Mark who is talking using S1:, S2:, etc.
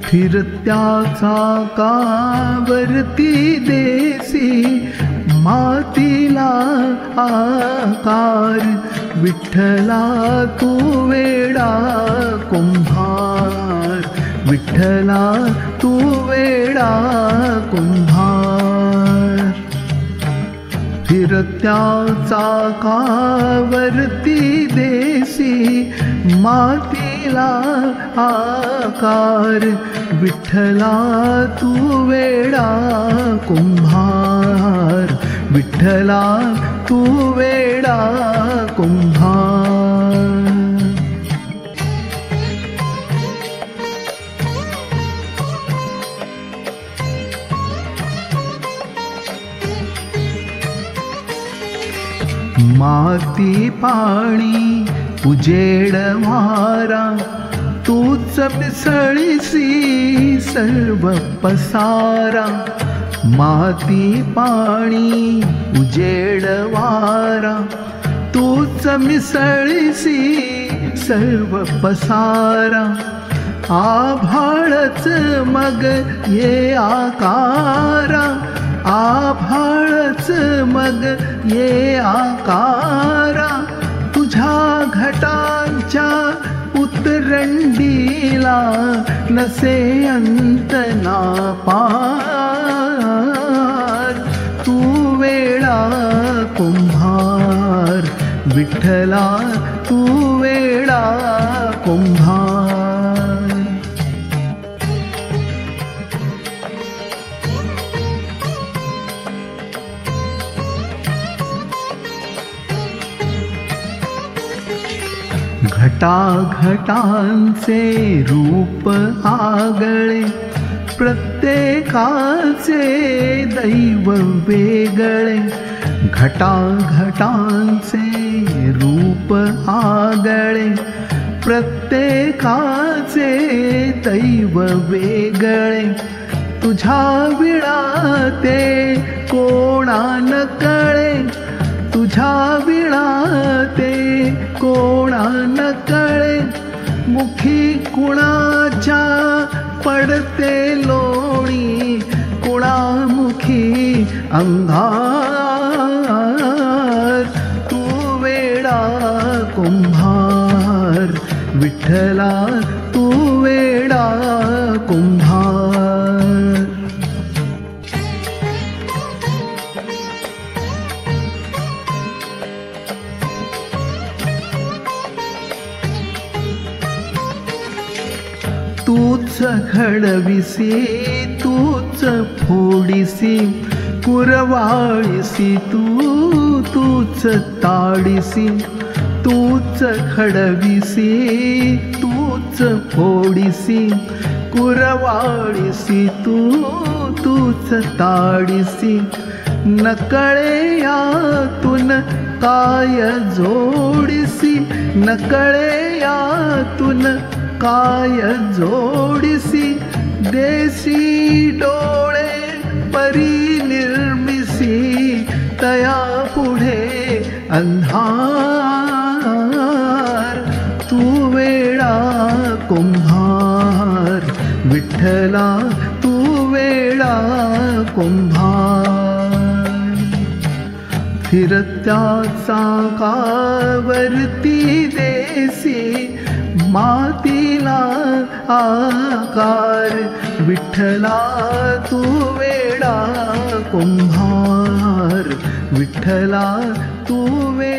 S1: फिरत्या चाकावरती देसी मातीला आकार, विठ्ठला तू वेडा कुंभार, विठ्ठला तू वेडा कुंभार. फिरत्या चाकावरती देसी मातीला आकार, विठ्ठला तू वेडा कुंभार, विठ्ठला तू वेडा कुंभार. माती पाणी उजेड वारा, तूच मिसळीसी सर्व पसारा. माती पाणी उजेड वारा, तूच मिसळीसी सर्व पसारा. आभाळच मग ये आकारा, आभाळच मग ये आकारा. तुझ्या घटांच्या उतरंडीला नसे अंत ना पार. तू वेडा कुंभार, विठ्ठला तू वेडा कुंभार. घटाघटांचे रूप आगळे, प्रत्येकाचे दैव वेगळे. घटाघटांचे रूप आगळे, प्रत्येकाचे दैव वेगळे. तुझ्या विणा ते कोणा न कळे, तुझ्या विणा ते कोणा न कळे. मुखी कुणाच्या पडते लोणी, कुणामुखी अंधार. तू वेडा कुंभार, विठ्ठला तू वेडा कुंभार. तूच घडविसी तूच फोडिसी, कुरवाळीसी तूच ताडिसी. तूच घडविसी तूच फोडिसी, कुरवाळीसी तूच ताडिसी. नकळे यातून काय जोडिसी, नकळे यातून काय जोडिसी. देसी डोळे परिनिर्मिसी, तया पुढे अंधार. तू वेडा कुंभार, विठ्ठला तू वेडा कुंभार. फिरत्या चाकावरती देसी मातीला आकार, विठ्ठला तू वेडा कुंभार, विठ्ठला तू वेडा